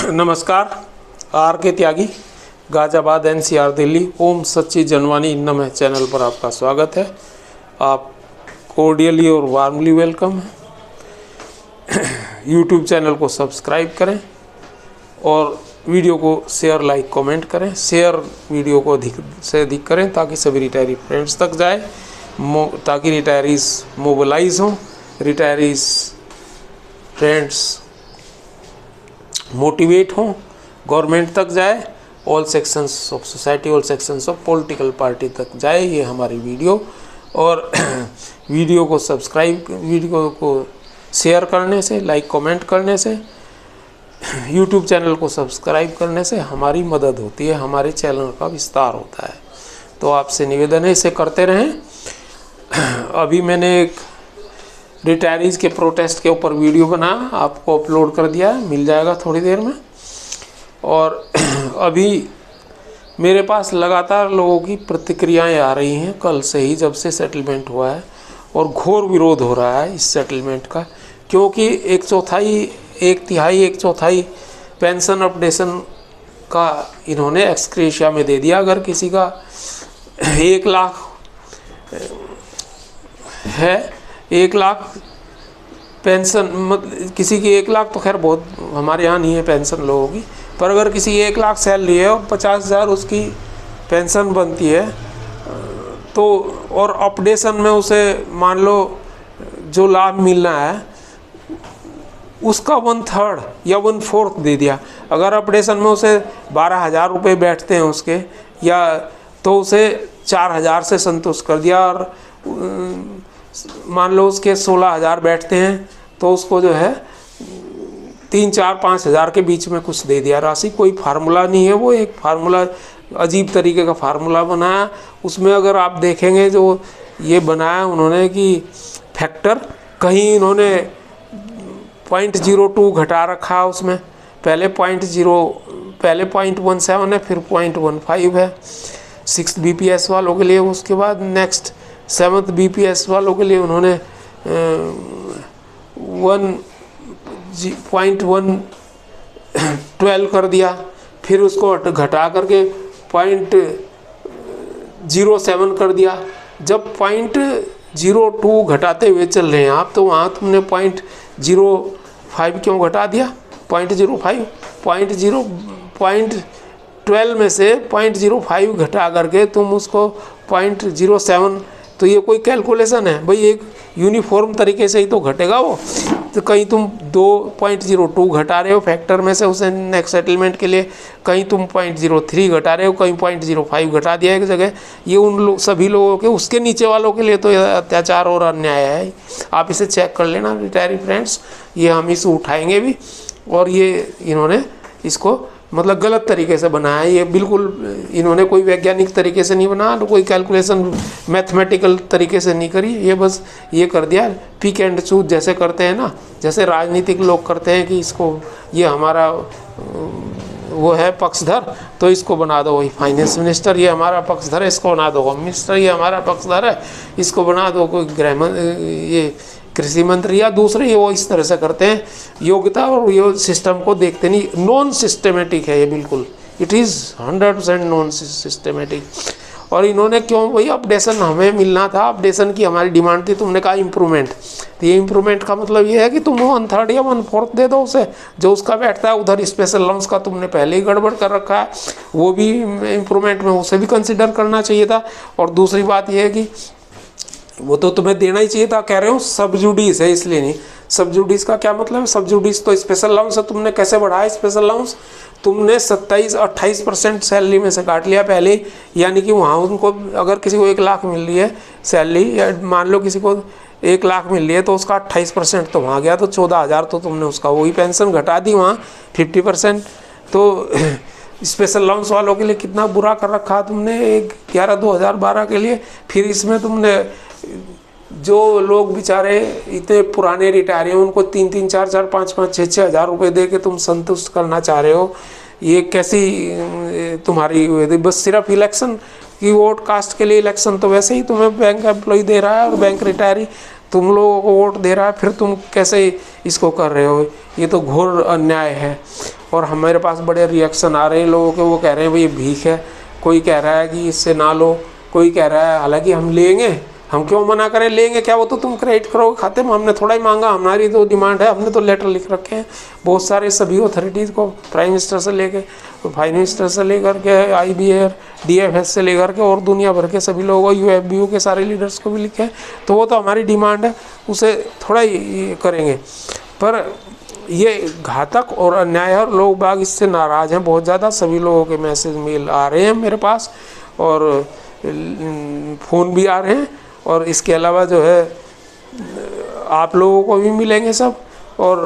नमस्कार। आर के त्यागी, गाजियाबाद NCR दिल्ली। ओम सच्ची जनवानी नमः चैनल पर आपका स्वागत है। आप कोर्डियली और वार्मली वेलकम है। यूट्यूब चैनल को सब्सक्राइब करें और वीडियो को शेयर लाइक कमेंट करें। शेयर वीडियो को अधिक से अधिक करें ताकि सभी रिटायरी फ्रेंड्स तक जाए, ताकि रिटायरीज मोबिलाइज हों, रिटायरीज फ्रेंड्स मोटिवेट हों, गवर्नमेंट तक जाए, all sections of society, all sections of political party तक जाए ये हमारी वीडियो। और वीडियो को सब्सक्राइब, वीडियो को शेयर करने से, लाइक कमेंट करने से, यूट्यूब चैनल को सब्सक्राइब करने से हमारी मदद होती है, हमारे चैनल का विस्तार होता है। तो आपसे निवेदन है इसे करते रहें। अभी मैंने एक रिटायरीज़ के प्रोटेस्ट के ऊपर वीडियो बना, आपको अपलोड कर दिया है, मिल जाएगा थोड़ी देर में। और अभी मेरे पास लगातार लोगों की प्रतिक्रियाएं आ रही हैं, कल से ही जब से सेटलमेंट हुआ है, और घोर विरोध हो रहा है इस सेटलमेंट का, क्योंकि एक चौथाई पेंशन अपडेशन का इन्होंने एक्सक्रेशिया में दे दिया। अगर किसी का 1 लाख है, 1 लाख पेंशन, मतलब किसी की 1 लाख तो खैर बहुत हमारे यहाँ नहीं है पेंशन लोगों की, पर अगर किसी की 1 लाख सैलरी है और 50,000 उसकी पेंशन बनती है, तो और अपडेशन में उसे मान लो जो लाभ मिलना है उसका 1/3 या 1/4 दे दिया। अगर अपडेशन में उसे 12,000 रुपये बैठते हैं उसके, या तो उसे 4,000 से संतुष्ट कर दिया, और मान लो उसके 16,000 बैठते हैं तो उसको जो है 3, 4, 5,000 के बीच में कुछ दे दिया राशि। कोई फार्मूला नहीं है, वो एक फार्मूला, अजीब तरीके का फार्मूला बनाया। उसमें अगर आप देखेंगे जो ये बनाया उन्होंने कि फैक्टर, कहीं इन्होंने 0.02 घटा रखा, उसमें पहले 0.17 है, फिर 0.15 है 6th BPS वालों के लिए। उसके बाद नेक्स्ट 7th BPS वालों के लिए उन्होंने 1.112 कर दिया, फिर उसको घटा करके 0.07 कर दिया। जब 0.02 घटाते हुए चल रहे हैं आप, तो वहाँ तुमने 0.05 क्यों घटा दिया? 0.05 0.12 में से 0.05 घटा करके तुम उसको 0.07, तो ये कोई कैलकुलेशन है भाई? एक यूनिफॉर्म तरीके से ही तो घटेगा वो। तो कहीं तुम 2.02 घटा रहे हो फैक्टर में से उसे नेक्स्ट सेटलमेंट के लिए, कहीं तुम 0.03 घटा रहे हो, कहीं 0.05 घटा दिया एक जगह। ये उन सभी लोगों के, उसके नीचे वालों के लिए तो अत्याचार और अन्याय है। आप इसे चेक कर लेना रिटायरी फ्रेंड्स, ये हम इसे उठाएंगे भी। और ये इन्होंने इसको मतलब गलत तरीके से बनाया है। ये बिल्कुल इन्होंने कोई वैज्ञानिक तरीके से नहीं बनाया, तो कोई कैलकुलेशन मैथमेटिकल तरीके से नहीं करी। ये बस ये कर दिया पिक एंड चूज जैसे करते हैं ना, जैसे राजनीतिक लोग करते हैं कि इसको, ये हमारा वो है पक्षधर तो इसको बना दो वही फाइनेंस मिनिस्टर, ये हमारा पक्षधर है इसको बना दो होम मिनिस्टर, ये हमारा पक्षधर है इसको बना दो कोई ये कृषि मंत्री या दूसरे। ये वो इस तरह से करते हैं, योग्यता और ये सिस्टम को देखते नहीं। नॉन सिस्टमेटिक है ये बिल्कुल, इट इज़ 100% नॉन सिस्टमेटिक। और इन्होंने क्यों, वही अपडेशन हमें मिलना था, अपडेशन की हमारी डिमांड थी, तुमने कहा इम्प्रूवमेंट। तो ये इम्प्रूवमेंट का मतलब ये है कि तुम 1/3 या 1/4 दे दो उसे, जो उसका बैठता है। उधर स्पेशल अलाउंस का तुमने पहले ही गड़बड़ कर रखा है, वो भी इम्प्रूवमेंट में उसे भी कंसिडर करना चाहिए था। और दूसरी बात यह है कि वो तो तुम्हें देना ही चाहिए था। कह रहे हो सब जुडिस है इसलिए नहीं। सब जुडिस का क्या मतलब है? सब जुडिस तो स्पेशल अलाउंस है, तुमने कैसे बढ़ाया स्पेशल अलाउंस? तुमने 27-28% सैलरी में से काट लिया पहले, यानी कि वहाँ उनको अगर किसी को 1 लाख मिल रही है सैलरी, या मान लो किसी को 1 लाख मिल रही है, तो उसका 28% तो वहाँ गया, तो 14,000 तो तुमने उसका वही पेंशन घटा दी वहाँ 50%। तो स्पेशल अलाउंस वालों के लिए कितना बुरा कर रखा तुमने 11/2012 के लिए। फिर इसमें तुमने जो लोग बेचारे इतने पुराने रिटायर हैं उनको 3-3, 4-4, 5-5, 6-6 हज़ार रुपये दे के तुम संतुष्ट करना चाह रहे हो। ये कैसी तुम्हारी, बस सिर्फ इलेक्शन की वोट कास्ट के लिए इलेक्शन, तो वैसे ही तुम्हें बैंक एम्प्लॉय दे रहा है और बैंक रिटायरी तुम लोगों को वोट दे रहा है, फिर तुम कैसे इसको कर रहे हो? ये तो घोर अन्याय है। और हमारे पास बड़े रिएक्शन आ रहे हैं लोगों के, वो कह रहे हैं भाई ये भीख है, कोई कह रहा है कि इससे ना लो, कोई कह रहा है हालांकि हम लेंगे, हम क्यों मना करें, लेंगे क्या, वो तो तुम क्रेडिट करोगे खाते में, हमने थोड़ा ही मांगा, हमारी तो डिमांड है, हमने तो लेटर लिख रखे हैं बहुत सारे सभी अथॉरिटीज़ को, प्राइम मिनिस्टर से लेके फाइनेंस मिनिस्टर से लेकर के IBA DFS से लेकर के और दुनिया भर के सभी लोगों, UFBU के सारे लीडर्स को भी लिखे हैं। तो वो तो हमारी डिमांड है, उसे थोड़ा ही करेंगे। पर ये घातक और अन्याय है और लोग बाग इससे नाराज़ हैं बहुत ज़्यादा। सभी लोगों के मैसेज मेल आ रहे हैं मेरे पास और फ़ोन भी आ रहे हैं, और इसके अलावा जो है आप लोगों को भी मिलेंगे सब, और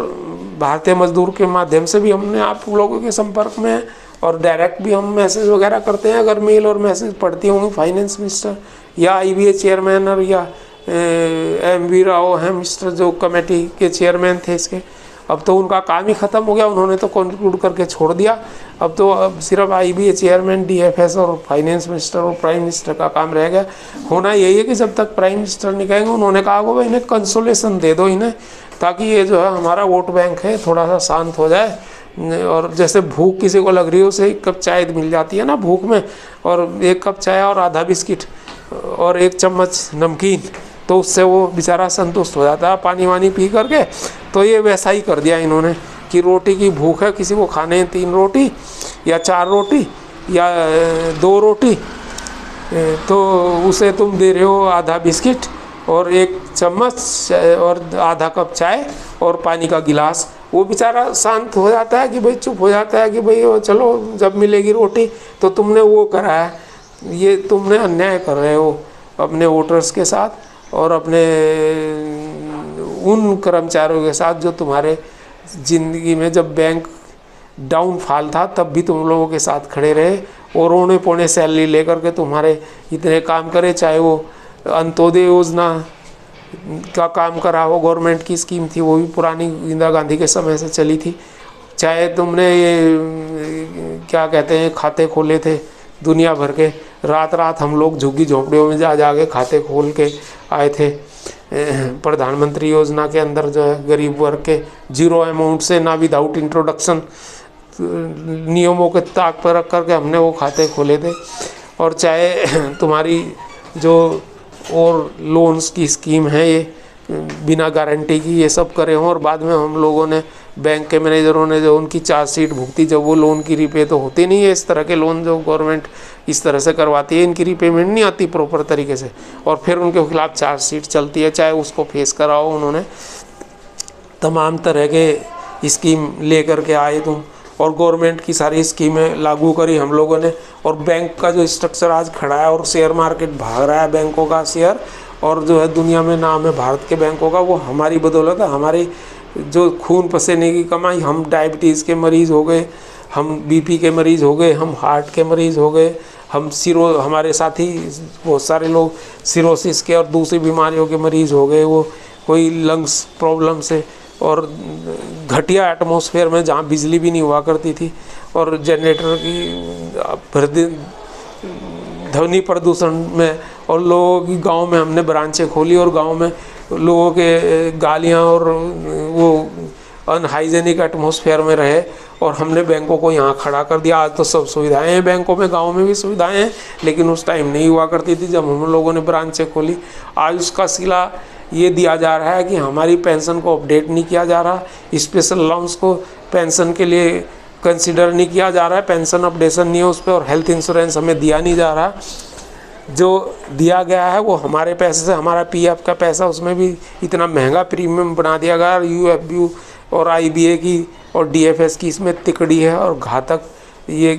भारतीय मजदूर के माध्यम से भी हमने आप लोगों के संपर्क में है, और डायरेक्ट भी हम मैसेज वगैरह करते हैं। अगर मेल और मैसेज पढ़ती होंगी फाइनेंस मिनिस्टर या IBA चेयरमैन और या MV राव हैं मिस्टर जो कमेटी के चेयरमैन थे इसके, अब तो उनका काम ही ख़त्म हो गया, उन्होंने तो कंक्लूड करके छोड़ दिया। अब तो सिर्फ IBA चेयरमैन, DFS और फाइनेंस मिनिस्टर और प्राइम मिनिस्टर का काम रह गया। होना यही है कि जब तक प्राइम मिनिस्टर नहीं कहेंगे, उन्होंने कहा होगा इन्हें कंसोलेशन दे दो इन्हें, ताकि ये जो है हमारा वोट बैंक है थोड़ा सा शांत हो जाए। और जैसे भूख किसी को लग रही है उसे 1 कप चाय मिल जाती है ना भूख में, और 1 कप चाय और आधा बिस्किट और 1 चम्मच नमकीन, तो उससे वो बेचारा संतुष्ट हो जाता है पानी वानी पी करके। तो ये वैसा ही कर दिया इन्होंने कि रोटी की भूख है, किसी को खाने 3 रोटी या 4 रोटी या 2 रोटी, तो उसे तुम दे रहे हो आधा बिस्किट और 1 चम्मच और आधा कप चाय और पानी का गिलास। वो बेचारा शांत हो जाता है कि भाई, चुप हो जाता है कि भाई चलो जब मिलेगी रोटी। तो तुमने वो करा है, ये तुमने अन्याय कर रहे हो अपने वोटर्स के साथ और अपने उन कर्मचारियों के साथ जो तुम्हारे ज़िंदगी में जब बैंक डाउनफॉल था तब भी तुम लोगों के साथ खड़े रहे और औने पौने सैलरी लेकर के तुम्हारे इतने काम करे, चाहे वो अंत्योदय योजना का काम करा हो, गवर्नमेंट की स्कीम थी, वो भी पुरानी इंदिरा गांधी के समय से चली थी, चाहे तुमने ये क्या कहते हैं खाते खोले थे दुनिया भर के, रात रात हम लोग झुग्गी झोंपड़ियों में जा के खाते खोल के आए थे प्रधानमंत्री योजना के अंदर, जो है गरीब वर्ग के 0 अमाउंट से, ना विदाउट इंट्रोडक्शन, नियमों के ताक पर रख करके हमने वो खाते खोले थे। और चाहे तुम्हारी जो और लोन्स की स्कीम है ये बिना गारंटी की, ये सब करे हों, और बाद में हम लोगों ने बैंक के मैनेजरों ने जो उनकी चार्जशीट भुगती, जब वो लोन की रीपे तो होती नहीं है, इस तरह के लोन जो गवर्नमेंट इस तरह से करवाती है इनकी रीपेमेंट नहीं आती प्रॉपर तरीके से, और फिर उनके खिलाफ चार्जशीट चलती है, चाहे उसको फेस कराओ। उन्होंने तमाम तरह के स्कीम ले करके आए तुम, और गवर्नमेंट की सारी स्कीमें लागू करी हम लोगों ने, और बैंक का जो स्ट्रक्चर आज खड़ा है और शेयर मार्केट भाग रहा है बैंकों का शेयर, और जो है दुनिया में नाम है भारत के बैंकों का, वो हमारी बदौलत है। हमारी जो खून पसीने की कमाई, हम डायबिटीज़ के मरीज़ हो गए, हम BP के मरीज़ हो गए, हम हार्ट के मरीज़ हो गए, हम हमारे साथी बहुत सारे लोग सिरोसिस के और दूसरी बीमारियों के मरीज़ हो गए, वो कोई लंग्स प्रॉब्लम से, और घटिया एटमॉस्फेयर में जहाँ बिजली भी नहीं हुआ करती थी, और जनरेटर की ध्वनि प्रदूषण में, और लोगों की गांव में हमने ब्रांचें खोली और गांव में लोगों के गालियां और वो अनहाइजेनिक एटमॉस्फेयर में रहे, और हमने बैंकों को यहाँ खड़ा कर दिया। आज तो सब सुविधाएं हैं बैंकों में, गांव में भी सुविधाएं हैं, लेकिन उस टाइम नहीं हुआ करती थी जब हम लोगों ने ब्रांचें खोली। आज उसका सिला ये दिया जा रहा है कि हमारी पेंशन को अपडेट नहीं किया जा रहा, स्पेशल अलाउंस को पेंशन के लिए कंसिडर नहीं किया जा रहा है, पेंशन अपडेशन नहीं है उस पर, और हेल्थ इंश्योरेंस हमें दिया नहीं जा रहा। जो दिया गया है वो हमारे पैसे से, हमारा PF का पैसा, उसमें भी इतना महंगा प्रीमियम बना दिया गया। UFBU और IBA की और DFS की इसमें तिकड़ी है, और घातक ये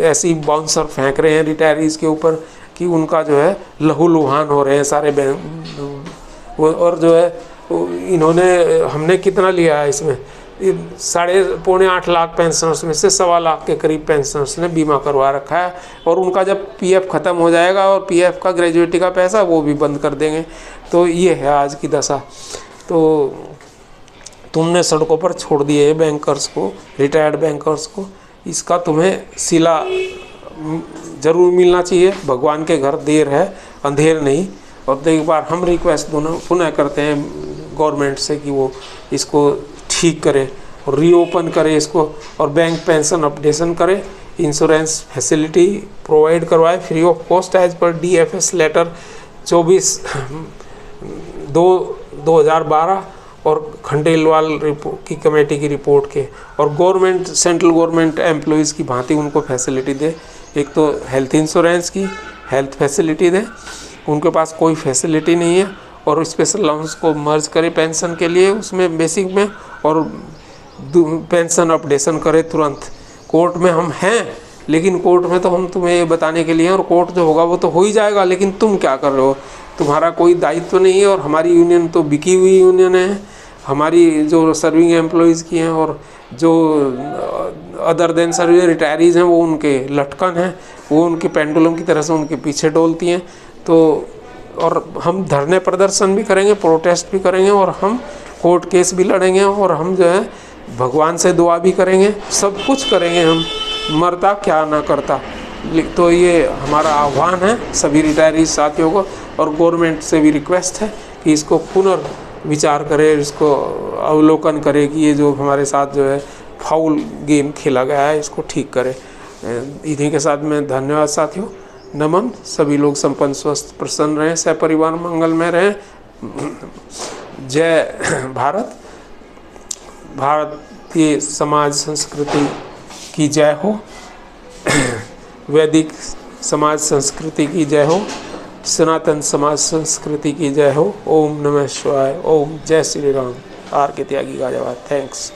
ऐसी बाउंसर फेंक रहे हैं रिटायरीज़ के ऊपर कि उनका जो है लहूलुहान हो रहे हैं सारे बैंक। और जो है इन्होंने, हमने कितना लिया है इसमें, 7.25 लाख पेंशनर्स में से 1.25 लाख के करीब पेंशनर्स ने बीमा करवा रखा है, और उनका जब PF ख़त्म हो जाएगा और PF का ग्रेजुएटी का पैसा वो भी बंद कर देंगे। तो ये है आज की दशा। तो तुमने सड़कों पर छोड़ दिए है बैंकर्स को, रिटायर्ड बैंकर्स को, इसका तुम्हें सिला ज़रूर मिलना चाहिए। भगवान के घर देर है अंधेर नहीं। और एक बार हम रिक्वेस्ट पुनः करते हैं गवर्नमेंट से कि वो इसको ठीक करे और रीओपन करे इसको, और बैंक पेंशन अपडेशन करे, इंश्योरेंस फैसिलिटी प्रोवाइड करवाए फ्री ऑफ कॉस्ट एज पर DFS लेटर 24/2/2012 और खंडेलवाल रिपोर्ट की कमेटी की रिपोर्ट के, और गवर्नमेंट सेंट्रल गवर्नमेंट एम्प्लॉयज़ की भांति उनको फैसिलिटी दे। एक तो हेल्थ इंश्योरेंस की हेल्थ फैसिलिटी दे, उनके पास कोई फैसिलिटी नहीं है, और स्पेशल अलाउंस को मर्ज करे पेंशन के लिए उसमें बेसिक में, और पेंशन अपडेशन करे तुरंत। कोर्ट में हम हैं, लेकिन कोर्ट में तो हम तुम्हें ये बताने के लिए हैं, और कोर्ट जो होगा वो तो हो ही जाएगा, लेकिन तुम क्या कर रहे हो, तुम्हारा कोई दायित्व नहीं है। और हमारी यूनियन तो बिकी हुई यूनियन है, हमारी जो सर्विंग एम्प्लॉयज़ की हैं, और जो अदर देन सर्विस रिटायरीज़ हैं वो उनके लटकन हैं, वो उनके पेंडुलम की तरह से उनके पीछे डोलती हैं। तो और हम धरने प्रदर्शन भी करेंगे, प्रोटेस्ट भी करेंगे, और हम कोर्ट केस भी लड़ेंगे, और हम जो है भगवान से दुआ भी करेंगे, सब कुछ करेंगे हम, मरता क्या ना करता। तो ये हमारा आह्वान है सभी रिटायरी साथियों को, और गवर्नमेंट से भी रिक्वेस्ट है कि इसको पुनर्विचार करे, इसको अवलोकन करे कि ये जो हमारे साथ जो है फाउल गेम खेला गया है इसको ठीक करे। इन्हीं के साथ में धन्यवाद साथियों, नमन। सभी लोग संपन्न स्वस्थ प्रसन्न रहें, सहपरिवार मंगल में रहें। जय भारत। भारतीय समाज संस्कृति की जय हो, वैदिक समाज संस्कृति की जय हो, सनातन समाज संस्कृति की जय हो। ओम नमः शिवाय। ओम जय श्री राम। आर के त्यागी गाजावाद। थैंक्स।